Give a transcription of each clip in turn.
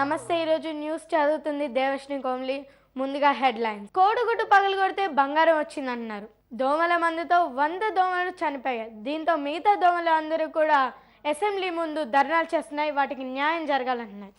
నమస్తే, ఈరోజు న్యూస్ చదువుతుంది దేవశ్రీ కోమ్లీ. ముందుగా హెడ్లైన్స్. కోడిగుడ్డు పగలు కొడితే బంగారం వచ్చిందంటున్నారు. దోమల మందుతో 100 దోమలు చనిపోయాయి. దీంతో మిగతా దోమలు అందరూ కూడా అసెంబ్లీ ముందు ధర్నాలు చేస్తున్నాయి. వాటికి న్యాయం జరగాలంటున్నాయి.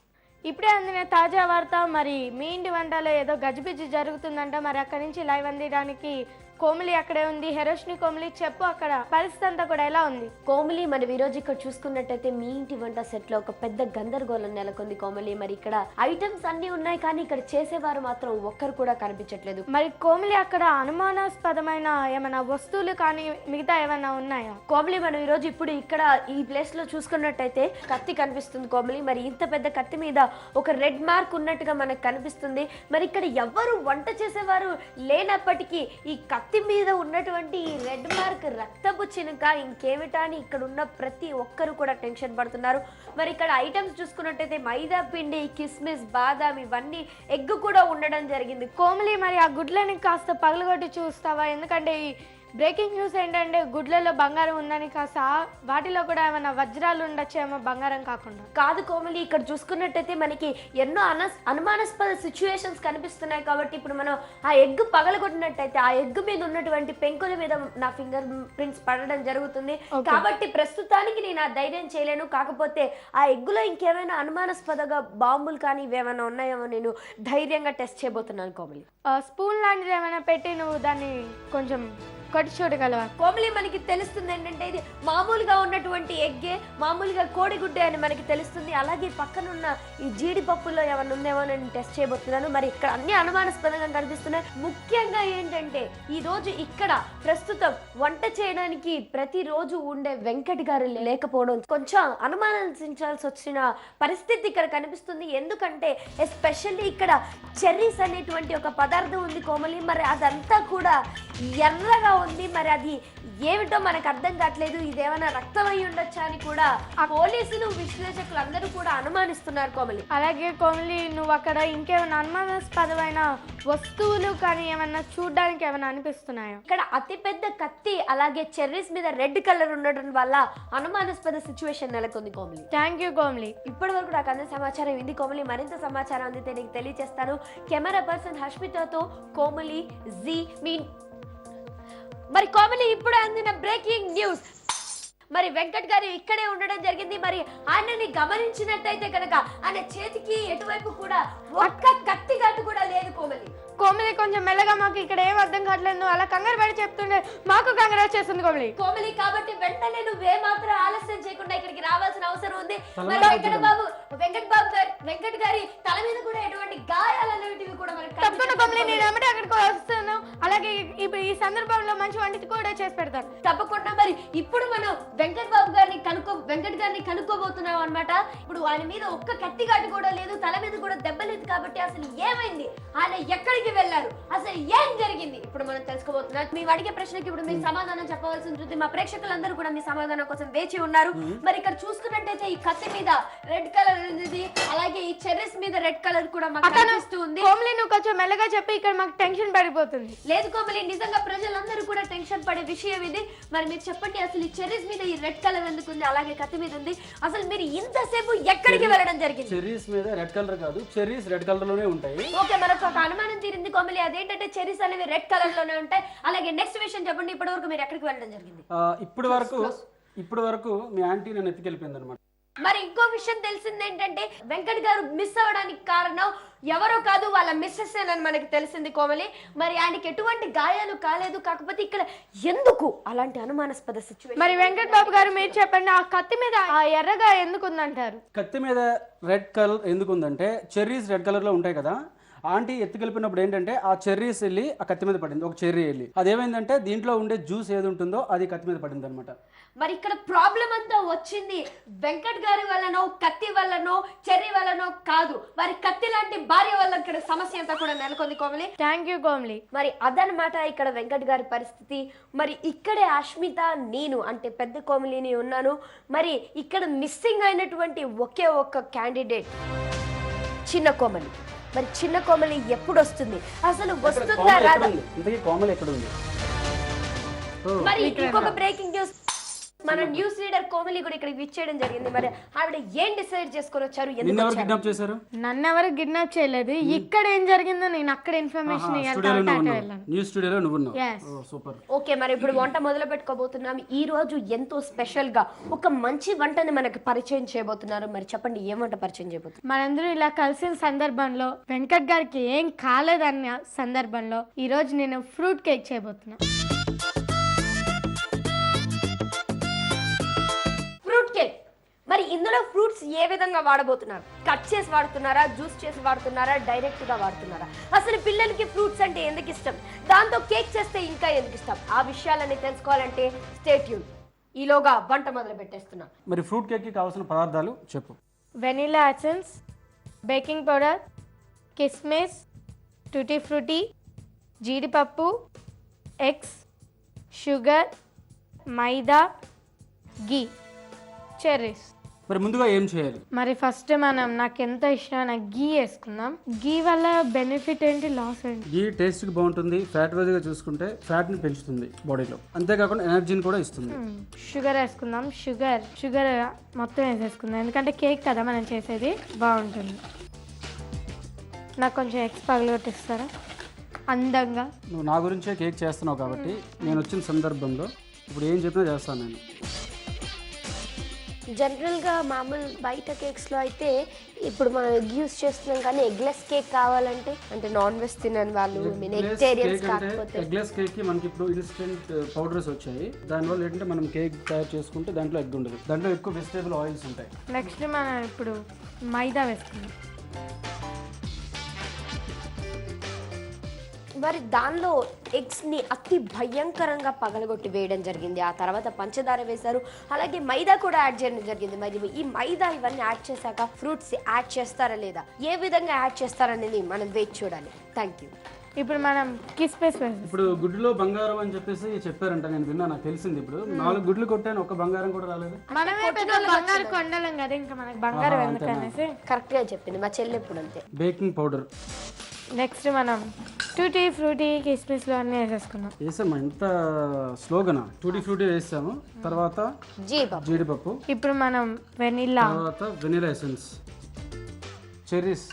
ఇప్పుడే అందిన తాజా వార్త. మరి మీ ఇంటి వంటలో ఏదో గజిబిజి జరుగుతుందంట. మరి అక్కడి నుంచి లైవ్ అందించడానికి కోమలి అక్కడే ఉంది. హెరోష్ని కోమలి, చెప్పు అక్కడ పరిస్థితి అంతా కూడా ఎలా ఉంది? కోమలి, మనం ఈ రోజు ఇక్కడ చూసుకున్నట్టయితే మీ ఇంటి వంట సెట్ లో ఒక పెద్ద గందరగోళం నెలకొంది కోమలి. మరి ఇక్కడ ఐటమ్స్ అన్ని ఉన్నాయి, కానీ ఇక్కడ చేసేవారు మాత్రం ఒక్కరు కూడా కనిపించట్లేదు. మరి కోమలి, అక్కడ అనుమానాస్పదమైన ఏమైనా వస్తువులు కానీ మిగతా ఏమైనా ఉన్నాయా? కోమలి, మనం ఈ రోజు ఇప్పుడు ఇక్కడ ఈ ప్లేస్ లో చూసుకున్నట్టయితే కత్తి కనిపిస్తుంది కోమలి. మరి ఇంత పెద్ద కత్తి మీద ఒక రెడ్ మార్క్ ఉన్నట్టుగా మనకు కనిపిస్తుంది. మరి ఇక్కడ ఎవరు వంట చేసేవారు లేనప్పటికీ ఈ కత్తి మీద ఉన్నటువంటి ఈ రెడ్ మార్క్ రక్తపు చినుక ఇంకేమిటా అని ఇక్కడ ఉన్న ప్రతి ఒక్కరు కూడా టెన్షన్ పడుతున్నారు. మరి ఇక్కడ ఐటమ్స్ చూసుకున్నట్టయితే మైదా పిండి, కిస్మిస్, బాదాం, ఇవన్నీ ఎగ్ కూడా ఉండడం జరిగింది. కోమలి, మరి ఆ గుడ్లని కాస్త పగలగొట్టి చూస్తావా? ఎందుకంటే ఈ బ్రేకింగ్ న్యూస్ ఏంటంటే గుడ్లలో బంగారం ఉందని, కాస్త వాటిలో కూడా ఏమైనా వజ్రాలు ఉండొచ్చేమో బంగారం కాకుండా. కాదు కోమలి, ఇక్కడ చూసుకున్నట్టయితే మనకి ఎన్నో అనుమానాస్పద సిచ్యువేషన్స్ కనిపిస్తున్నాయి. కాబట్టి ఇప్పుడు మనం ఆ ఎగ్ పగలగొట్టినట్టయితే ఆ ఎగ్ మీద ఉన్నటువంటి పెంకుల మీద నా ఫింగర్ ప్రింట్స్ పడడం జరుగుతుంది. కాబట్టి ప్రస్తుతానికి నేను ఆ ధైర్యం చేయలేను. కాకపోతే ఆ ఎగ్గులో ఇంకేమైనా అనుమానాస్పదగా బాంబులు కానీ ఇవేమైనా ఉన్నాయేమో నేను ధైర్యంగా టెస్ట్ చేయబోతున్నాను కోమలి. స్పూన్ లాంటిది ఏమైనా పెట్టి నువ్వు దాన్ని కొంచెం కొట్టి చూడగలవా? కోమలి, మనకి తెలుస్తుంది ఏంటంటే ఇది మామూలుగా ఉన్నటువంటి ఎగ్గే, మామూలుగా కోడిగుడ్డే అని మనకి తెలుస్తుంది. అలాగే పక్కనున్న ఈ జీడిపప్పులో ఏమైనా ఉందేమో నేను టెస్ట్ చేయబోతున్నాను. మరి ఇక్కడ అన్ని అనుమానాస్పదంగా కనిపిస్తున్నాయి. ముఖ్యంగా ఏంటంటే ఈ రోజు ఇక్కడ ప్రస్తుతం వంట చేయడానికి ప్రతిరోజు ఉండే వెంకట్ గారు లేకపోవడం కొంచెం అనుమానించాల్సి వచ్చిన పరిస్థితి ఇక్కడ కనిపిస్తుంది. ఎందుకంటే ఎస్పెషల్లీ ఇక్కడ చెర్రీస్ అనేటువంటి ఒక పదార్థం ఉంది కోమలి. మరి అదంతా కూడా ఎర్రగా ఉంది. మరి అది ఏమిటో మనకు అర్థం కావట్లేదు. ఇదేమైనా రక్తం అయి ఉండొచ్చా అని కూడా పోలీసులు, విశ్లేషకులు అందరూ కూడా అనుమానిస్తున్నారు కోమలి. అలాగే కోమలి, నువ్వు అక్కడ ఇంకేమైనా అనుమానాస్పదమైన వస్తువులు కానీ ఏమైనా చూడడానికి ఏమైనా అనిపిస్తున్నాయా? ఇక్కడ అతి పెద్ద కత్తి, అలాగే చెర్రీస్ మీద రెడ్ కలర్ ఉండడం వల్ల అనుమానాస్పద సిచ్యువేషన్ నెలకొంది కోమలి. Thank you Komali. ఇప్పటి వరకు నాకు అందిన సమాచారం ఇది కోమలి. మరింత సమాచారం అందితే నీకు తెలియజేస్తాను. కెమెరా పర్సన్ హష్మితతో కోమలి, జీ మీన్. మరి కోమలి, ఇప్పుడు అందిన బ్రేకింగ్ న్యూస్. మరి వెంకట్ గారు ఇక్కడే ఉండడం జరిగింది. మరి ఆయనని గమనించినట్టయితే కనుక ఆయన చేతికి ఎటువైపు కూడా ఒక్క కత్తి గట్టు కూడా లేదు కోమలి. కోమలి, కొంచెం మెల్లగా, మాకు ఇక్కడ ఏం అర్థం కావట్లేదు. నువ్వు అలా కంగారు పడి చెప్తుండే మాకు కంగారు వచ్చేస్తుంది కోమలి. కోమలి, కాబట్టి వెంటనే నువ్వే మాత్రం ఆలస్యం చేయకుండా ఇక్కడికి రావాల్సిన అవసరం ఉంది. మరి వెంకట్ గారి తల మీద కూడా ఎటువంటి గాయాలు అనేటివి కూడా మనకి తప్పకుండా కోమలి, నేను ఏమంటే అక్కడికి వస్తాను. అలాగే ఈ సందర్భంలో మంచి వంట కూడా చేసి పెడతాను తప్పకుండా. మరి ఇప్పుడు మనం వెంకట్ గారిని కనుక్కోబోతున్నాం అనమాట. ఇప్పుడు ఆయన మీద ఒక్క కత్తి ఘాటు కూడా లేదు, తల మీద కూడా దెబ్బలేదు. కాబట్టి అసలు ఏమైంది, ఆయన ఎక్కడికి వెళ్ళారు, అసలు ఏం జరిగింది, ఇప్పుడు మనం తెలుసుకోబోతున్నాం. మేము అడిగే ప్రశ్నకి ఇప్పుడు మీరు సమాధానం చెప్పవలసి ఉంటుంది. మా ప్రేక్షకులందరూ కూడా మీ సమాధానం కోసం వేచి ఉన్నారు. మరి ఇక్కడ చూసుకున్నట్టయితే ఈ కత్తి మీద రెడ్ కలర్ ఉంది, అలాగే ఈ చెర్రీస్ మీద రెడ్ కలర్ కూడా మాకు కనిపిస్తూ ఉంది. కోమలి, నువ్వు కొంచెం మెల్లగా చెప్పి, ఇక్కడ మాకు టెన్షన్ పడిపోతుంది. లేదు కోమలి, నిజంగా ప్రజలందరూ కూడా టెన్షన్ పడే విషయం ఇది. మరి మీరు చెప్పండి, అసలు ఈ చెర్రీస్ మీద ఈ రెడ్ కలర్ ఎందుకు ఉంది, అలాగే కత్తి మీద ఉంది, అసలు మీరు ఇంతసేపు ఎక్కడికి వెళ్ళడం జరిగింది? చెర్రీస్ మీద రెడ్ కలర్ కాదు, చెర్రీస్ రెడ్ కలర్ లోనే ఉంటాయి. ఓకే, మనకు ఒక అనుమానం తీరింది కోమలి. అదేంటంటే చెర్రీస్ అనేవి రెడ్ కలర్ లోనే ఉంటాయి. అలాగే నెక్స్ట్ విషయం చెప్పండి, ఇప్పటి వరకు మీరు ఎక్కడికి వెళ్ళడం జరిగింది? ఇప్పటి వరకు మీ ఆంటీ నన్ను ఎత్తుకెళ్ళిపోయింది అనమాట. మరి ఇంకో విషయం తెలిసింది ఏంటంటే వెంకట్ గారు మిస్ అవ్వడానికి కారణం ఎవరో కాదు, వాళ్ళ మిస్సెస్ అని మనకి తెలిసింది కోమలి. మరి ఆయనకి ఎటువంటి గాయాలు కాలేదు. కాకపోతే ఇక్కడ ఎందుకు అలాంటి అనుమానాస్పద సిచ్యువేషన్? మరి వెంకట్ బాబు గారు మీరు చెప్పండి, ఆ కత్తి మీద ఆ ఎర్రగా ఎందుకు ఉందంటారు? కత్తి మీద రెడ్ కలర్ ఎందుకు ఉందంటే చెర్రీస్ రెడ్ కలర్ లో ఉంటాయి కదా. ఆంటీ ఎత్తుకెళ్ళిపోయినప్పుడు ఏంటంటే ఆ చెర్రీస్ వెళ్ళి ఆ కత్తి మీద పడింది, ఒక చెర్రీ వెళ్ళి. అదేమైందంటే దీంట్లో ఉండే జ్యూస్ ఏది ఉంటుందో అది కత్తి మీద పడింది అనమాట. మరి ఇక్కడ ప్రాబ్లం అంతా వచ్చింది వెంకట్ గారి వల్లనో, కత్తి వల్లనో, చెర్రీ వల్లనో కాదు, మరి కత్తి లాంటి భార్య వల్ల ఇక్కడ సమస్య అంతా కూడా నెలకొంది కోమలి. Thank you Komali. మరి అదనమాట ఇక్కడ వెంకట్ గారి పరిస్థితి. మరి ఇక్కడే అష్మిత, నేను అంటే పెద్ద కోమలిని ఉన్నాను. మరి ఇక్కడ మిస్సింగ్ అయినటువంటి ఒకే ఒక్క క్యాండిడేట్ చిన్న కోమలి. మరి చిన్న కోమలి ఎప్పుడు వస్తుంది, అసలు వస్తుందా రాదా? కోమలి ఎక్కడ ఉంది? మరి ఇంకొక బ్రేకింగ్ న్యూస్. మన న్యూస్ రీడర్ కోమలి కూడా ఇక్కడికి విచ్చేయడం జరిగింది. మరి ఆవిడ ఏం డిసైడ్ చేసుకొని వచ్చారు, ఎందుకు నిన్న ఎవరు వచ్చారు? కిడ్నాప్ చేశారు? నన్ను ఎవరు కిడ్నాప్ చేయలేదు. ఇక్కడ ఏం జరిగిందో నేను అక్కడ ఇన్ఫర్మేషన్ న్యూస్ స్టూడియోలో నువ్వు ఉన్నావు. Yes. సూపర్. ఓకే, మరి ఇప్పుడు వంట మొదలు పెట్టుకోబోతున్నాం. ఈ రోజు ఎంతో స్పెషల్ గా ఒక మంచి వంటని మనకి పరిచయం చేయబోతున్నారు. మరి చెప్పండి, ఏం వంట పరిచయం చేయబోతున్నారు? మనందరూ ఇలా కలిసిన సందర్భంలో వెంకట్ గారికి ఏం కాలేదన్న సందర్భంలో ఈ రోజు నేను ఫ్రూట్ కేక్ చేయబోతున్నా. Fruit cake. మరి ఇందులో ఫ్రూట్స్ ఏ విధంగా వాడబోతున్నారు? కట్ చేసి వాడుతున్నారా, జ్యూస్ చేసి వాడుతున్నారా, డైరెక్ట్ గా వాడుతున్నారా? అసలు పిల్లలకి ఫ్రూట్స్ అంటే ఎందుకు ఇష్టం, దాంతో కేక్ చేస్తే ఇంకా ఎందుకు ఇష్టం? ఆ విషయాలని తెలుసుకోవాలంటే స్టే ట్యూన్. ఈలోగా వంట మొదలు పెట్టేస్తున్నా. మరి ఫ్రూట్ కేక్ కి కావాల్సిన పదార్థాలు చెప్పు. వెనిలా ఎసెన్స్, బేకింగ్ పౌడర్, కిస్మిస్, టూటీ ఫ్రూటీ, జీడిపప్పు, ఎగ్స్, షుగర్, మైదా, గీ, చెర్రీస్. మరి ముందుగా ఏం చేయాలి? మరి ఫస్ట్ మనం నాకు ఎంతో ఇష్టమైన గీ వేసుకుందాం. గీ వల్ల బెనిఫిట్ ఏంటి, లాస్ ఏంటి? గీ టేస్ట్ కి బాగుంటుంది. ఫ్యాట్ వైజ్గా చూసుకుంటే ఫ్యాట్ ని పెంచుతుంది బాడీలో, అంతేకాకుండా ఎనర్జీని కూడా ఇస్తుంది. షుగర్ వేసుకుందాం. షుగర్ మొత్తం వేసేసుకుందాం, ఎందుకంటే కేక్ కదా మనం చేసేది, బాగుంటుంది. నాకు కొంచెం ఎగ్స్ పగలగొట్టిస్తారా అందంగా? నువ్వు నా గురించే కేక్ చేస్తున్నావు కాబట్టి నేను వచ్చిన సందర్భంలో ఇప్పుడు ఏం చెప్పినా చేస్తాను నేను. జనరల్గా మామూలు బయట కేక్స్లో అయితే ఇప్పుడు మనం ఎగ్ యూస్ చేస్తున్నాం, కానీ ఎగ్లెస్ కేక్ కావాలంటే అంటే నాన్ వెజ్ తినని వాళ్ళు, వెజిటేరియన్స్ కాకపోతే. ఎగ్లెస్ కేక్ కి మనకి ఇప్పుడు ఇన్స్టెంట్ పౌడర్స్ వచ్చాయి. దానివల్ల ఏంటంటే మనం కేక్ తయారు చేసుకుంటే దాంట్లో ఎగ్ ఉండదు, దాంట్లో ఎక్కువ వెజిటేబుల్ ఆయిల్స్ ఉంటాయి. నెక్స్ట్ మనం ఇప్పుడు మైదా వేసుకుందాం. మరి దానిలో ఎగ్స్ని అతి భయంకరంగా పగలగొట్టి వేయడం జరిగింది. ఆ తర్వాత పంచదార వేశారు, అలాగే మైదా కూడా యాడ్ చేయడం జరిగింది. మరి ఈ మైదా ఇవన్నీ యాడ్ చేశాక ఫ్రూట్స్ యాడ్ చేస్తారా లేదా, ఏ విధంగా యాడ్ చేస్తారనేది మనం వేచి చూడాలి. Thank you. ఇప్పుడు మనం కిస్మిస్ వేస్తాం. ఇప్పుడు గుడ్డులో బంగారం అని చెప్పేసి చెప్పారంట, నేను విన్నా, నాకు తెలిసింది. ఇప్పుడు 4 గుడ్లు కొట్టాను, ఒక్క బంగారం కూడా రాలేదు. మనమే పెద్ద బంగారు కొండలం కదా, ఇంకా మనకి బంగారం ఎందుకనేసి. కరెక్ట్గా చెప్పింది మా చెల్లి ఎప్పుడు అంతే. Baking powder. నెక్స్ట్ మనం టూటీ ఫ్రూటీ, కిస్మిస్లో అన్నీ వేసేసుకున్నాం. వేసాము, ఎంత స్లోగనా. టూటీ ఫ్రూటీ వేసాము, తర్వాత జీడిపప్పు, ఇప్పుడు మనం వెనిలా, తర్వాత వెనిలా ఎసెన్స్, చెర్రీస్.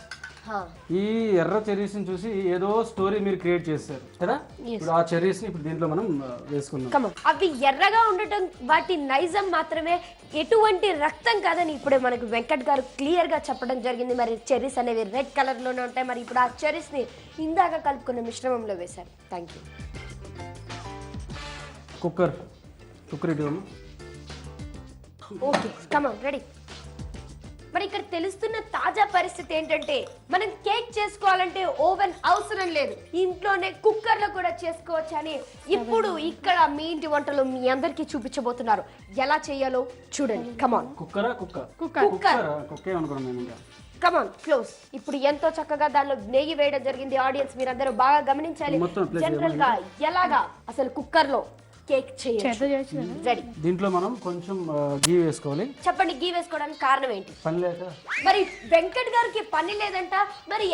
ఈ ఎర్ర చెర్రీస్ ని చూసి ఏదో స్టోరీ మీరు క్రియేట్ చేశారు కదా. ఇప్పుడు ఆ చెర్రీస్ ని ఇప్పుడు దీంట్లో మనం వేసుకుందాం. అవి ఎర్రగా ఉండటం వాటి నైజం మాత్రమే, ఎటువంటి రక్తం కాదని ఇప్పుడు మనకు వెంకట్ గారు క్లియర్ గా చెప్పడం జరిగింది. మరి చెర్రీస్ అనేవి రెడ్ కలర్ లోనే ఉంటాయి. మరి ఇప్పుడు ఆ చెర్రీస్ ని ఇందాక కలుపుకున్న మిశ్రమంలో వేశారు. Thank you. కుక్కర్ ఇటు. ఓకే, కమాన్, రెడీ. మరి ఇక్కడ తెలుస్తున్న తాజా పరిస్థితి ఏంటంటే మనం కేక్ చేసుకోవాలంటే ఓవెన్ అవసరం లేదు, ఇంట్లోనే కుక్కర్లో కూడా చేసుకోవచ్చు అని ఇప్పుడు ఇక్కడ మీ ఇంటి వంటలు మీ అందరికీ చూపించబోతున్నారు. ఎలా చేయాలో చూడండి. కమాన్. కమాన్ క్లోజ్. ఇప్పుడు ఎంతో చక్కగా దానిలో నెయ్యి వేయడం జరిగింది. ఆడియన్స్ మీరందరూ బాగా గమనించాలి. జనరల్ గా ఎలాగా అసలు కుక్కర్ లో కేక్ చేయొచ్చు. రెడీ. దీంట్లో మనం కొంచెం గీ వేసుకోవాలి. చెప్పండి, గీ వేసుకోవడానికి కారణం ఏంటి? పని లేక. మరి వెంకట్ గారికి పని లేదంట. మరి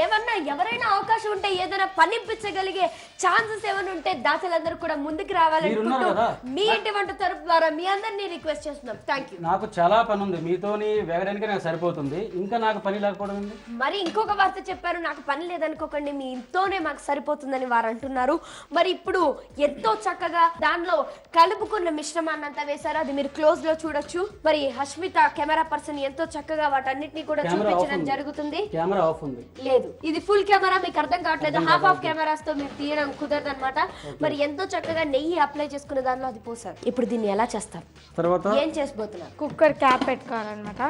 ఎవరైనా అవకాశం ఉంటే ఏదైనా పనిపించగలిగే ఛాన్సెస్ ఏమైనా ఉంటే దాతలందరూ కూడా ముందుకు రావాలనుకుంటూ మీ ఇంటి వంట తరపు ద్వారా మీ అందరినీ రిక్వెస్ట్ చేస్తున్నాం. Thank you. నాకు చాలా పని ఉంది, మీతోని వేగడానికి నాకు సరిపోతుంది, ఇంకా నాకు పని లేకపోవడం. మరి ఇంకొక వార్త చెప్పారు, నాకు పని లేదనుకోకండి, మీ ఇంట్లోనే మాకు సరిపోతుందని వారు అంటున్నారు. మరి ఇప్పుడు ఎంతో చక్కగా దానిలో కలుపుకున్న మిశ్రమాన్ని అంతా వేశారు, అది మీరు క్లోజ్ లో చూడొచ్చు. మరి హష్మిత కెమెరా పర్సన్ ఎంతో చక్కగా వాటన్నిటిని కూడా చూపించడం జరుగుతుంది. కెమెరా ఆఫ్ ఉంది. లేదు, ఇది ఫుల్ కెమెరా, మీకు అర్థం కావట్లేదు. హాఫ్ ఆఫ్ కెమెరాస్ తో మీరు తీయడం కుదరదు అనమాట. మరి ఎంతో చక్కగా నెయ్యి అప్లై చేసుకునే దానిలో అది పోసారు. ఇప్పుడు దీన్ని ఎలా చేస్తారు, తర్వాత ఏం చేసిపోతున్నారు? కుక్కర్ క్యాప్ పెట్టుకోవాలన్నమాట.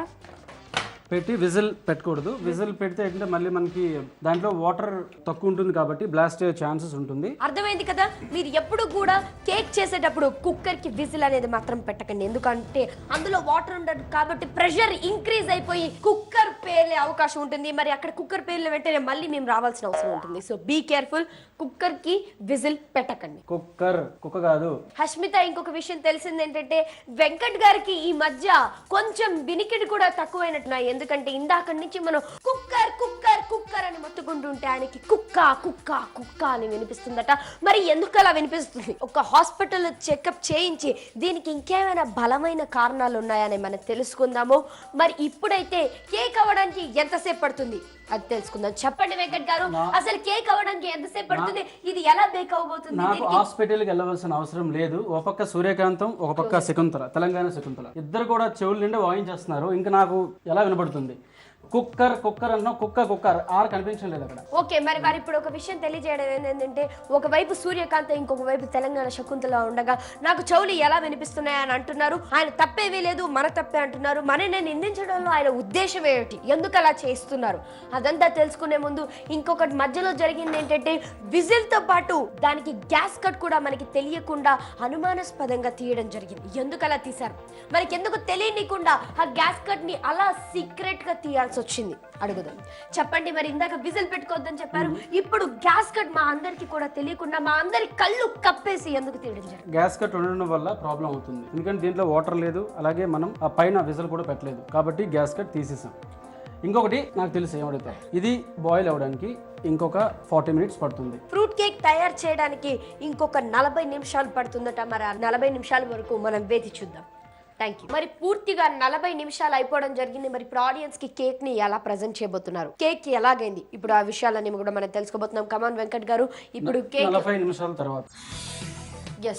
పెట్టి విజిల్ పెట్టకూడదు. విజిల్ పెడితే ఏంటంటే మళ్ళీ మనకి దాంట్లో వాటర్ తక్కువ ఉంటుంది కాబట్టి బ్లాస్ట్ అయ్యే ఛాన్సెస్ ఉంటుంది. అర్థమైంది కదా. మీరు ఎప్పుడు కూడా కేక్ చేసేటప్పుడు కుక్కర్ కి విజిల్ అనేది మాత్రం పెట్టకండి, ఎందుకంటే అందులో వాటర్ ఉండదు కాబట్టి ప్రెషర్ ఇంక్రీజ్ అయిపోయి కుక్కర్ పేర్లే అవకాశం ఉంటుంది. మరి అక్కడ కుక్కర్ పేర్లు వెంటనే మళ్ళీ మేము రావాల్సిన అవసరం ఉంటుంది. సో బీ కేర్ఫుల్, కుక్కర్ కి విజిల్ పెట్టకండి. కుక్క కాదు. హష్మిత, ఇంకొక విషయం తెలిసింది ఏంటంటే వెంకట్ గారికి ఈ మధ్య కొంచెం వినికిడి కూడా తక్కువైనట్టున్నాయి. ఎందుకంటే ఇందాక నుంచి మనం కుక్కర్ కుక్కర్ కుక్కర్ అని మొత్తుకుంటుంటే ఆయనకి కుక్క కుక్క కుక్క అని వినిపిస్తుందట. మరి ఎందుకు అలా వినిపిస్తుంది? ఒక హాస్పిటల్లో చెకప్ చేయించి దీనికి ఇంకేమైనా బలమైన కారణాలు ఉన్నాయని మనం తెలుసుకుందాము. మరి ఇప్పుడైతే కేక్ అవ్వడానికి ఎంతసేపు పడుతుంది అది తెలుసుకుందాం. చెప్పండి వెంకట్ గారు, అసలు కేక్ అవ్వడానికి ఎంతసేపు పడుతుంది? ఇది ఎలా బేక్ అవ్వబోతుంది? నాకు హాస్పిటల్కి వెళ్ళవలసిన అవసరం లేదు. ఒక పక్క సూర్యకాంతం, ఒక పక్క శకుంతల, తెలంగాణ శకుంతల, ఇద్దరు కూడా చెవులు నిండా వాయించేస్తున్నారు. ఇంకా నాకు ఎలా వినబడుతుంది? కుక్కర్ కుక్కర్ అన్న కుక్కర్ ఆర్ కనిపించలేదు అక్కడ. ఓకే, మరి వారు ఇప్పుడు ఒక విషయం తెలియజేయడం ఏంటంటే ఒకవైపు సూర్యకాంత, ఇంకొక వైపు తెలంగాణ శకుంతల ఉండగా నాకు చెవులు ఎలా వినిపిస్తున్నాయని అంటున్నారు. ఆయన తప్పేమీ లేదు, మన తప్పే అంటున్నారు. మనని నిందించడంలో ఆయన ఉద్దేశం ఏమిటి, ఎందుకు అలా చేస్తున్నారు అదంతా తెలుసుకునే ముందు ఇంకొకటి మధ్యలో జరిగింది ఏంటంటే విజిల్ తో పాటు దానికి గ్యాస్ కట్ కూడా మనకి తెలియకుండా అనుమానాస్పదంగా తీయడం జరిగింది. ఎందుకు అలా తీశారు? మనకి ఎందుకు తెలియనికుండా ఆ గ్యాస్ కట్ ని అలా సీక్రెట్ గా తీయాల్సి వచ్చింది? అడుగుదాం. చెప్పండి. మరి ఇందాక విజిల్ పెట్టుకోవద్దని చెప్పారు, ఇప్పుడు గ్యాస్ కట్ మా అందరికి కూడా తెలియకుండా మా అందరి కళ్ళు కప్పేసి ఎందుకు తీయడం జరిగింది? గ్యాస్ కట్ ఉండడం వల్ల ప్రాబ్లం అవుతుంది. ఎందుకంటే దీంట్లో వాటర్ లేదు, అలాగే మనం ఆ పైన విజిల్ కూడా పెట్టలేదు కాబట్టి గ్యాస్ కట్ తీసేసాం. ఇంకొకటి నాకు తెలుసు ఏమడుగుతారు, ఇది బాయిల్ అవ్వడానికి ఇంకొక 40 మినిట్స్ పడుతుంది. ఫ్రూట్ కేక్ తయారు చేయడానికి ఇంకొక 40 నిమిషాలు పడుతుందట. మరి ఆ 40 నిమిషాల వరకు మనం వేచి చూద్దాం. Thank you. మరి పూర్తిగా 40 నిమిషాలు అయిపోవడం జరిగింది. మరి ఇప్పుడు ఆడియన్స్ కి కేక్ ని ఎలా ప్రెజెంట్ చేయబోతున్నారు, కేక్ కి ఎలాగైంది, ఇప్పుడు ఆ విషయాలన్నీ కూడా మనం తెలుసుకోబోతున్నాం. కమాన్ వెంకట్ గారు, ఇప్పుడు కేక్ 40 నిమిషాల తర్వాత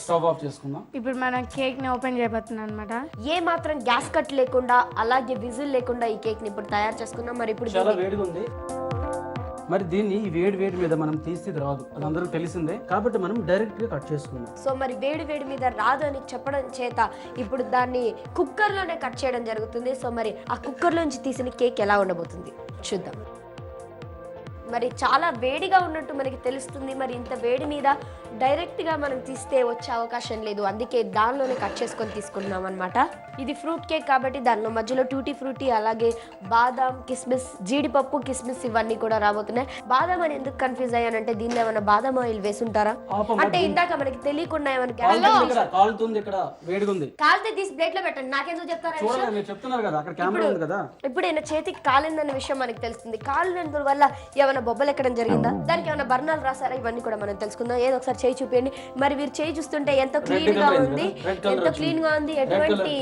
స్టవ్ ఆఫ్ చేసుకుందాం. ఇప్పుడు మనం కేక్ ని ఓపెన్ చేయబోతున్నాం అనమాట. ఏ మాత్రం గ్యాస్ కట్ లేకుండా అలాగే విజిల్ లేకుండా ఈ కేక్ ని ఇప్పుడు తయారు చేసుకున్నాం. మరి ఇప్పుడు చాలా వేడిగా ఉంది. మరి దీన్ని ఈ వేడి మీద మనం తీస్తే రాదు, అది అందరికి తెలిసిందే కాబట్టి మనం డైరెక్ట్ గా కట్ చేసుకుందాం. సో మరి వేడి మీద రాదు అని చెప్పడం చేత ఇప్పుడు దాన్ని కుక్కర్ లోనే కట్ చేయడం జరుగుతుంది. సో మరి ఆ కుక్కర్ లోంచి తీసిన కేక్ ఎలా ఉండబోతుంది చూద్దాం. మరి చాలా వేడిగా ఉన్నట్టు మనకి తెలుస్తుంది. మరి ఇంత వేడి మీద డైరెక్ట్ గా మనం తీస్తే వచ్చే అవకాశం లేదు, అందుకే దానిలోనే కట్ చేసుకొని తీసుకుంటున్నాం అనమాట. ఇది ఫ్రూట్ కేక్ కాబట్టి దానిలో మధ్యలో టూటీ ఫ్రూటీ, అలాగే బాదాం, కిస్మిస్, జీడిపప్పు, కిస్మిస్ ఇవన్నీ కూడా రాబోతున్నాయి. బాదాం అని ఎందుకు కన్ఫ్యూజ్ అయ్యానంటే దీనిలో ఏమైనా బాదాం ఆయిల్ వేసుంటారా అంటే ఇందాక మనకి తెలియకుండా ఏమైనా కాలితే తీసి ప్లేట్ లో పెట్టండి, నాకెందుకు చెప్తారా? ఇప్పుడు ఈయన చేతికి కాలిందన్న విషయం మనకి తెలుస్తుంది. కాలినందు వల్ల ఏమైనా బొబ్బలు ఎక్కడం జరిగిందా, దానికి ఏమైనా బర్ణాలు రాసారా, ఇవన్నీ కూడా మనం తెలుసుకుందాం. ఏదో ఒకసారి చేయి చూపించండి. మరి వీరు చేయి చూస్తుంటే ఎంతో క్లీన్ గా ఉంది, ఎటువంటి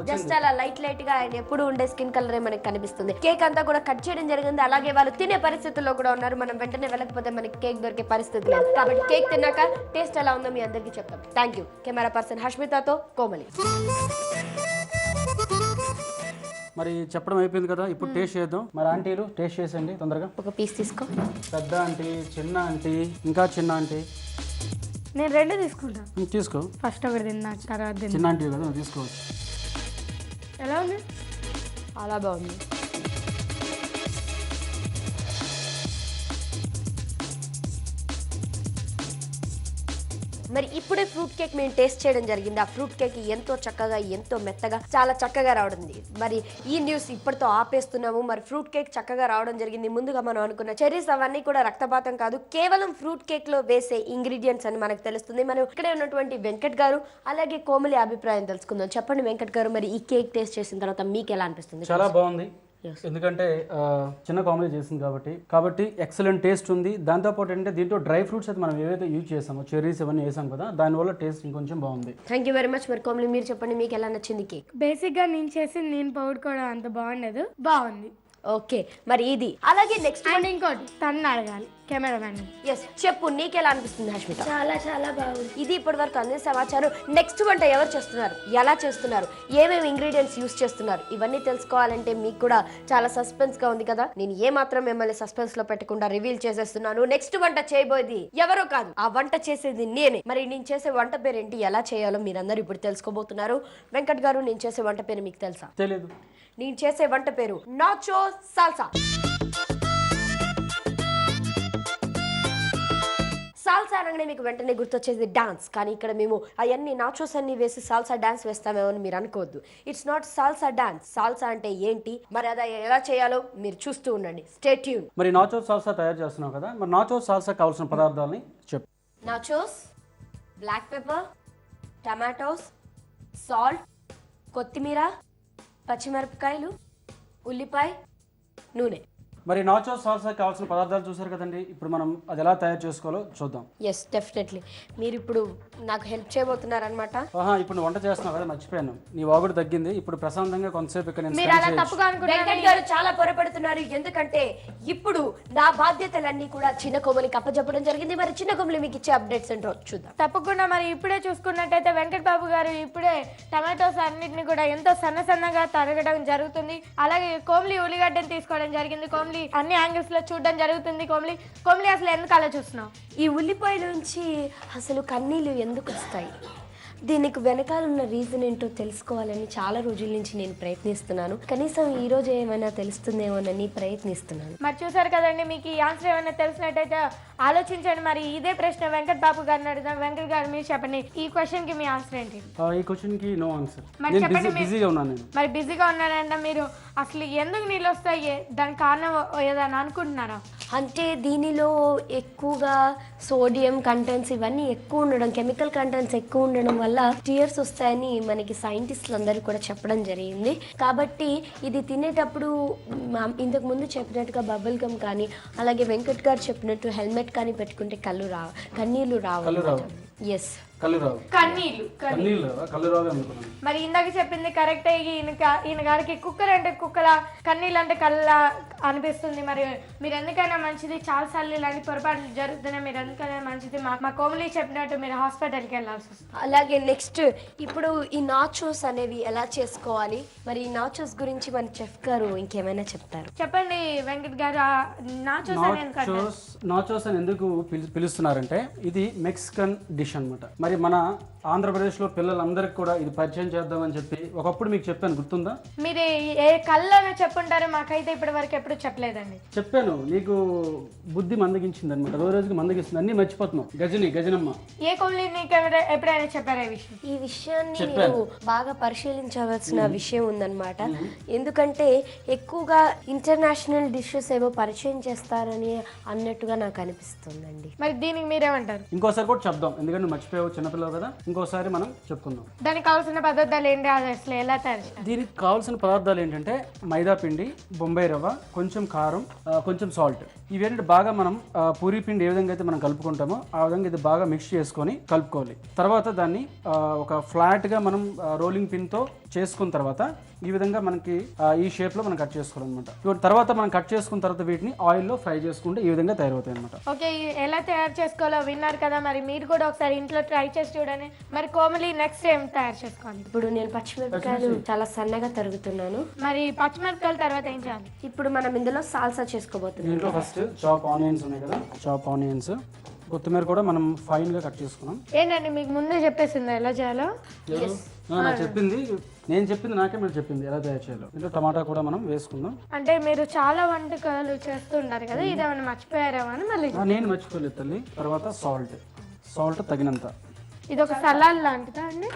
జస్ట్ అలా లైట్ గా ఆయన ఎప్పుడు ఉండే స్కిన్ కలరే మనకి కనిపిస్తుంది. కేక్ అంతా కూడా కట్ చేయడం జరిగింది, అలాగే వాళ్ళు తినే పరిస్థితుల్లో కూడా ఉన్నారు. మనం వెంటనే వెళ్ళకపోతే మనకి కేక్ దొరికే పరిస్థితి లేదు కాబట్టి కేక్ తిన్నాక టేస్ట్ ఎలా ఉందో మీ అందరికీ చెప్తాం. Thank you. కెమెరా పర్సన్ హష్మితతో కోమలి. మరి చెప్పడం అయిపోయింది కదా, ఇప్పుడు టేస్ట్ చేద్దాం. మరి ఆంటీలు టేస్ట్ చేసండి తొందరగా. ఒక పీస్ తీసుకో. పెద్ద ఆంటీ, చిన్న ఆంటీ, ఇంకా చిన్న ఆంటీ. నేను 2 తీసుకుంటాను. తీసుకో. ఫస్ట్ ఒకటి తిన్నా, తర్వాత చిన్న ఆంటీ కదా, తీసుకోవచ్చు. ఎలా ఉంది? చాలా బాగుంది. మరి ఇప్పుడే ఫ్రూట్ కేక్ మేము టేస్ట్ చేయడం జరిగింది. ఆ ఫ్రూట్ కేక్ ఎంతో చక్కగా, ఎంతో మెత్తగా, చాలా చక్కగా రావడం. మరి ఈ న్యూస్ ఇప్పటితో ఆపేస్తున్నాము. మరి ఫ్రూట్ కేక్ చక్కగా రావడం జరిగింది. ముందుగా మనం అనుకున్న చెర్రీస్ అవన్నీ కూడా రక్తపాతం కాదు, కేవలం ఫ్రూట్ కేక్ లో వేసే ఇంగ్రీడియంట్స్ అని మనకు తెలుస్తుంది. మనం ఇక్కడే ఉన్నటువంటి వెంకట్ గారు అలాగే కోమలి అభిప్రాయం తెలుసుకుందాం. చెప్పండి వెంకట్ గారు, మరి ఈ కేక్ టేస్ట్ చేసిన తర్వాత మీకు ఎలా అనిపిస్తుంది? చాలా బాగుంది. ఎందుకంటే చిన్న కామెడీ చేసింది కాబట్టి ఎక్సలెంట్ టేస్ట్ ఉంది. దాంతోపాటు ఏంటంటే దీంట్లో డ్రై ఫ్రూట్స్ అయితే మనం ఏవైతే యూజ్ చేసామో, చెర్రీస్ అవన్నీ వేసాం కదా, దానివల్ల టేస్ట్ ఇంకొంచెం బాగుంది. Thank you very much. మరి కోమలి మీరు చెప్పండి, మీకు ఎలా నచ్చింది కేక్? బేసిక్ గా నేను చేసి నేను పౌడుకోవడం అంత బాగుండదు, బాగుంది. ఓకే, మరి ఇది అలాగే నెక్స్ట్ ఇంకోటి తన్ను అడగాలి కెమెరామెన్. ఎస్, చెప్పు నీకెలా అనిపిస్తుంది హష్మిత? చాలా బాగుంది. ఇది ఇప్పటి వరకు అందిన సమాచారం. నెక్స్ట్ వంట ఎవరు చేస్తున్నారు, ఎలా చేస్తున్నారు, ఏమేమి ఇంగ్రీడియంట్స్ యూస్ చేస్తున్నారు, ఇవన్నీ తెలుసుకోవాలంటే మీకు కూడా చాలా సస్పెన్స్ గా ఉంది కదా. నేను ఏ మాత్రం మిమ్మల్ని సస్పెన్స్ లో పెట్టకుండా రివీల్ చేసేస్తున్నాను. నెక్స్ట్ వంట చేయబోయేది ఎవరో కాదు, ఆ వంట చేసేది నేనే. మరి నేను చేసే వంట పేరు ఏంటి, ఎలా చేయాలో మీరందరూ ఇప్పుడు తెలుసుకోబోతున్నారు. వెంకట్ గారు, నేను చేసే వంట పేరు మీకు తెలుసా? తెలియదు. నేను చేసే వంట పేరు నాచో సాల్సా. సాల్సా అనగానే మీకు వెంటనే గుర్తొచ్చేది డాన్స్, కానీ ఇక్కడ మేము అవన్నీ నాచోస్ అన్ని వేసి సాల్సా డాన్స్ వేస్తామేమో అని మీరు అనుకోవద్దు. It's not salsa dance. Salsa అంటే ఏంటి, మరి అది ఎలా చేయాలో మీరు చూస్తూ ఉండండి. Stay tune. మరి నాచోస్ సాల్సా తయారు చేస్తున్నావు కదా, మరి నాచోస్ సాల్సా కావాల్సిన పదార్థాలని చెప్పు. Nachos, black pepper, tomatoes, salt, కొత్తిమీర, పచ్చిమిరపకాయలు, ఉల్లిపాయ, నూనె. మరి నాచోస్ సాల్సా కావాల్సిన పదార్థాలు చూసారు కదండి. ఇప్పుడు మనం అది ఎలా తయారు చేసుకోవాలో చూద్దాం. Yes, definitely. మీరు ఇప్పుడు నాకు హెల్ప్ చేయబోతున్నారనమాట. ఇప్పుడు వంట చేస్తున్నావు కదా, మర్చిపోయాను. నీ వాగుడు తగ్గింది. ఇప్పుడు ప్రశాంతంగా కొంతసేపు ఇక్కడ నేను మీరు spend అలా చేయొచ్చు. తప్పుగా అనుకుంటున్నారు. వెంకట్ గారు చాలా పొరపడుతున్నారు, ఎందుకంటే ఇప్పుడు నా బాధ్యతలన్నీ కూడా చిన్న కొమ్మలికి అప్పచెప్పడం జరిగింది. మరి చిన్న కొమ్మలి మీకు ఇచ్చే అప్డేట్స్ ఏంటో చూద్దాం. తప్పకుండా. మరి ఇప్పుడే చూసుకున్నట్టయితే వెంకట్ బాబు గారు ఇప్పుడే టమాటోస్ అన్నిటిని కూడా ఎంతో సన్నగా తరగడం జరుగుతుంది. అలాగే కోమ్లీ ఉల్లిగడ్డని తీసుకోవడం జరిగింది. కోమ్లీ అన్ని యాంగిల్స్ లో చూడడం జరుగుతుంది. కోమ్లీ అసలు ఎందుకు అలా చూస్తున్నావు? ఈ ఉల్లిపాయ నుంచి అసలు కన్నీళ్ళు ఎందుకు వస్తాయి, దీనికి వెనకాల ఉన్న రీజన్ ఏంటో తెలుసుకోవాలని చాలా రోజుల నుంచి నేను ప్రయత్నిస్తున్నాను. కనీసం ఈ రోజు ఏమైనా తెలుస్తుందేమోనని ప్రయత్నిస్తున్నాను. మరి చూసారు కదండి, మీకు ఈ ఆన్సర్ ఏమైనా తెలిసినట్టయితే ఆలోచించండి. మరి ఇదే ప్రశ్న వెంకట్ బాబు గారిని అడుగుదాం. వెంకట్ గారు మీరు చెప్పండి, ఈ క్వశ్చన్ కి మీ ఆన్సర్ ఏంటి? ఈ క్వశ్చన్ కి నో ఆన్సర్. మరి నేను చెప్పండి. బిజీగా ఉన్నాను నేను. మరి బిజీగా ఉన్నారంటే మీరు అసలు ఎందుకు నీళ్ళు వస్తాయి, దానికి కారణం ఏదైనా అనుకుంటున్నారా? అంటే దీనిలో ఎక్కువగా సోడియం కంటెంట్స్ ఇవన్నీ ఎక్కువ ఉండడం, కెమికల్ కంటెంట్స్ ఎక్కువ ఉండడం వల్ల టీయర్స్ వస్తాయని మనకి సైంటిస్టులు అందరూ కూడా చెప్పడం జరిగింది. కాబట్టి ఇది తినేటప్పుడు ఇంతకు ముందు చెప్పినట్టుగా బబుల్ గమ్ కానీ, అలాగే వెంకట్ గారు చెప్పినట్టు హెల్మెట్ కానీ పెట్టుకుంటే కన్నీళ్ళు రావు. ఎస్, కళ్ళు రావు. కళ్ళు రావు అనుకున్నాను. మరి ఇందాక చెప్పింది కరెక్టే. ఈయన గారికి కుక్కర్ అంటే కుక్కల, కన్నీళ్ళు అంటే కళ్ళ అనిపిస్తుంది. మరి మీరు ఎందుకైనా మంచిది, చాలా సార్లు ఇలాంటి పొరపాట్లు జరుగుతున్నాయి, మీరు ఎందుకైనా మంచిది మా కోమలి చెప్పినట్టు మీరు హాస్పిటల్కి వెళ్ళాల్సి వస్తుంది. అలాగే నెక్స్ట్ ఇప్పుడు ఈ నాచోస్ అనేవి ఎలా చేసుకోవాలి, మరి ఈ నాచోస్ గురించి మన చెఫ్ గారు ఇంకేమైనా చెప్తారు. చెప్పండి వెంకట్ గారు. నాచోస్ అని ఎందుకు పిలుస్తున్నారంటే ఇది మెక్సికన్ డిష్ అన్నమాట. మరి మన ఆంధ్రప్రదేశ్లో పిల్లలందరికీ కూడా ఇది పరిచయం చేద్దామని చెప్పి ఒకప్పుడు మీకు చెప్పాను, గుర్తుందా? మీరు ఏ కళ్ళలో చెప్పుంటారో, మాకైతే ఇప్పటి వరకు ఎప్పుడు చెప్పలేదండి. చెప్పాను, నీకు బుద్ధి మందగించింది అనమాట. రోజుకి మందగిస్తుంది, అన్ని మర్చిపోతున్నావు. గజనమ్మ ఏ కోమలి నీకు ఎప్పుడైనా చెప్పారా ఈ విషయం? ఈ విషయాన్ని నేను బాగా పరిశీలించవలసిన విషయం ఉందన్నమాట. ఎందుకంటే ఎక్కువగా ఇంటర్నేషనల్ డిషెస్ ఏవో పరిచయం చేస్తారని అన్నట్టుగా నాకు అనిపిస్తుందండి. మరి దీనికి మీరేమంటారు? ఇంకోసారి కూడా చెప్దాం, ఎందుకంటే మర్చిపోయావు, చిన్నపిల్లలు కదా. ఇంకోసారి మనం చెప్పుకుందాం. దానికి కావాల్సిన పదార్థాలు ఏంటి, అది అసలు ఎలా తయారు చేయాలి? దీనికి కావాల్సిన పదార్థాలు ఏంటంటే మైదా పిండి, బొంబాయి రవ్వ, కొంచెం కారం, కొంచెం సాల్ట్. ఇవేంటి బాగా మనం పూరీ పిండి ఏ విధంగా అయితే మనం కలుపుకుంటామో ఆ విధంగా ఇది బాగా మిక్స్ చేసుకొని కలుపుకోవాలి. తర్వాత దాన్ని ఒక ఫ్లాట్గా మనం రోలింగ్ పిన్తో చేసుకున్న తర్వాత ఈ విధంగా మనకి ఈ షేప్లో మనం కట్ చేసుకోవాలన్నమాట. ఇప్పుడు తర్వాత మనం కట్ చేసుకున్న తర్వాత వీటిని ఆయిల్లో ఫ్రై చేసుకుంటే ఈ విధంగా తయారవుతాయి అనమాట. ఓకే, ఎలా తయారు చేసుకోవాలో విన్నారు కదా. మరి మీరు కూడా ఒకసారి ఇంట్లో ట్రై చేసి చూడండి. మరి కోమలి నెక్స్ట్ ఏం తయారు చేసుకోవాలి? ఇప్పుడు నేను పచ్చిమిరపకాయలు చాలా సన్నగా తరుగుతున్నాను. మరి పచ్చిమిరపకాయల తర్వాత ఏం చేయాలి? ఇప్పుడు మనం ఇందులో సాల్సా చేసుకోబోతున్నాం. దీంట్లో ఫస్ట్ చాప్ ఆనియన్స్ ఉన్నాయి కదా, చాప్ ఆనియన్స్, కొత్తిమీర కూడా మనం ఫైన్ గా కట్ చేసుకున్నాం. ఏంటండి మీకు ముందే చెప్పేసింది ఎలా చేయాలో? నేను చెప్పింది నాకే మీరు చెప్పింది ఎలా తయారు చేయాలో. ఇంట్లో టమాటా కూడా మనం వేసుకుందాం. అంటే మీరు చాలా వంటకాలు చేస్తుంటారు కదా, ఇదేమైనా మర్చిపోయారేమో అని మళ్ళీ. నేను మర్చిపోలేదు తల్లి. తర్వాత సాల్ట్ తగినంత. ఇది ఒక సలాడ్ లాంటిదా అండి?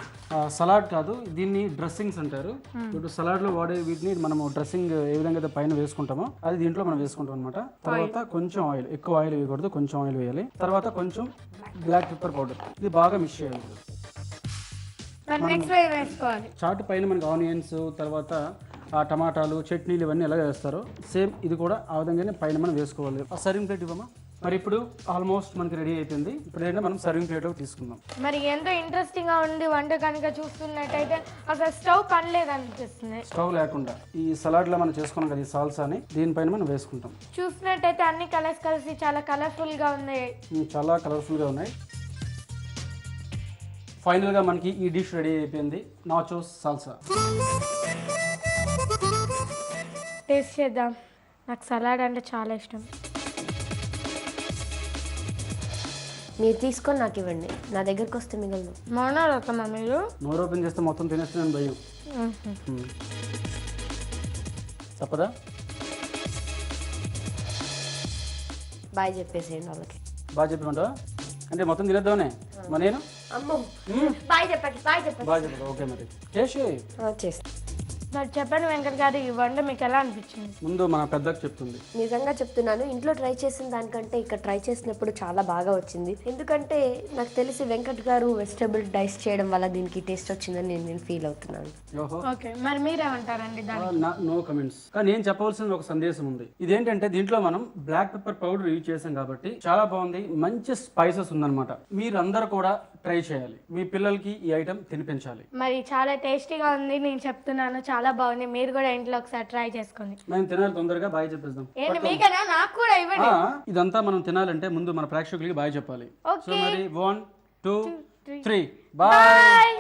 సలాడ్ కాదు, దీన్ని డ్రెస్సింగ్స్ అంటారు. ఇప్పుడు సలాడ్ లో వాడే వీటిని మనము డ్రెస్సింగ్ ఏ విధంగా అయితే పైన వేసుకుంటామో అది దీంట్లో మనం వేసుకుంటాం అనమాట. తర్వాత కొంచెం ఆయిల్, ఎక్కువ ఆయిల్ వేయకూడదు, కొంచెం ఆయిల్ వేయాలి. తర్వాత కొంచెం బ్లాక్ పెప్పర్ పౌడర్, ఇది బాగా మిక్స్ చేయాలి. నెక్స్ట్ వేసుకోవాలి. చాట్ పైన మనకి ఆనియన్స్, తర్వాత టమాటాలు, చట్నీలు ఇవన్నీ ఎలా వేస్తారో సేమ్ ఇది కూడా ఆ విధంగానే పైన మనం వేసుకోవాలి. ఆ సర్వింగ్ ప్లేట్ ఇవ్వమా. మరి ఇప్పుడు ఆల్మోస్ట్ మనకి రెడీ అయిపోయింది. ఇప్పుడు ఏంటంటే మనం సర్వింగ్ ప్లేట్లోకి తీసుకుందాం. మరి ఎంతో ఇంట్రెస్టింగ్ గా ఉంది వంట కనుక చూస్తున్నట్టయితే అసలు స్టవ్ పనిలేదు అనిపిస్తుంది. స్టవ్ లేకుండా ఈ సలాడ్ లో మనం చేసుకున్నాం కదా, ఈ సాల్సాని దీనిపైన మనం వేసుకుంటాం. చూసినట్టయితే అన్ని కలర్స్ కలిసి చాలా కలర్ఫుల్ గా ఉంది. చాలా కలర్ఫుల్ గా ఉన్నాయి. ఫైనల్ గా మనకి ఈ డిష్ రెడీ అయిపోయింది, నాచోస్ సాల్సా. టేస్ట్ చేద్దాం. నాకు సలాడ్ అంటే చాలా ఇష్టం. మీరు తీసుకొని నాకు ఇవ్వండి, నా దగ్గరకు వస్తే మిగలదు. మౌనరకమా మీరు? నోరు ఓపెన్ చేస్తే మొత్తం తినేస్తున్నాను భయం. తప్పదా? బాయ్ చెప్పేసేయండి వాళ్ళకి. బాగా చెప్పమంటావా? అంటే మొత్తం తినేద్దామనే మరి నేను అమ్మో బాయ్ చెప్పండి, బాయ్ చెప్పండి. బాగా చెప్పాలి. ఓకే మరి చేసి చేస్తా. మరి చెప్పండి వెంకట్ గారు, ఈ వంట మీకు ఎలా అనిపించింది? ముందు మన పెద్దకు చెప్తుంది. నిజంగా చెప్తున్నాను, ఇంట్లో ట్రై చేసిన దానికంటే ఇక్కడ ట్రై చేసినప్పుడు చాలా బాగా వచ్చింది. ఎందుకంటే నాకు తెలిసి వెంకట్ గారు వెజిటబుల్ డైస్ చేయడం వల్ల దీనికి టేస్ట్ వచ్చిందని నేను ఫీల్ అవుతున్నాను. ఓహో ఓకే, మరి మీరేమంటారండి దాన్ని? No comments. కానీ నేను చెప్పవలసిన ఒక సందేశం ఉంది. ఇదేంటంటే దీంట్లో మనం బ్లాక్ పెప్పర్ పౌడర్ యూజ్ చేసాం కాబట్టి చాలా బాగుంది, మంచి స్పైసెస్ ఉందన్నమాట. మీరందరూ కూడా ట్రై చేయాలి, మీ పిల్లలకి ఈ ఐటమ్ తినిపించాలి. మరి చాలా టేస్టీగా ఉంది, నేను చెప్తున్నాను, చాలా బాగుంది. మీరు కూడా ఇంట్లో ఒకసారి ట్రై చేసుకోండి. మేము తినాలి, తొందరగా బాయ్ చెప్పేద్దాం. ఏంటి మీకైనా? నాకు కూడా ఇవ్వండి. ఇదంతా మనం తినాలంటే ముందు మన ప్రేక్షకులకి బాయ్ చెప్పాలి. Okay. సో మరి 1 2 3 బాయ్.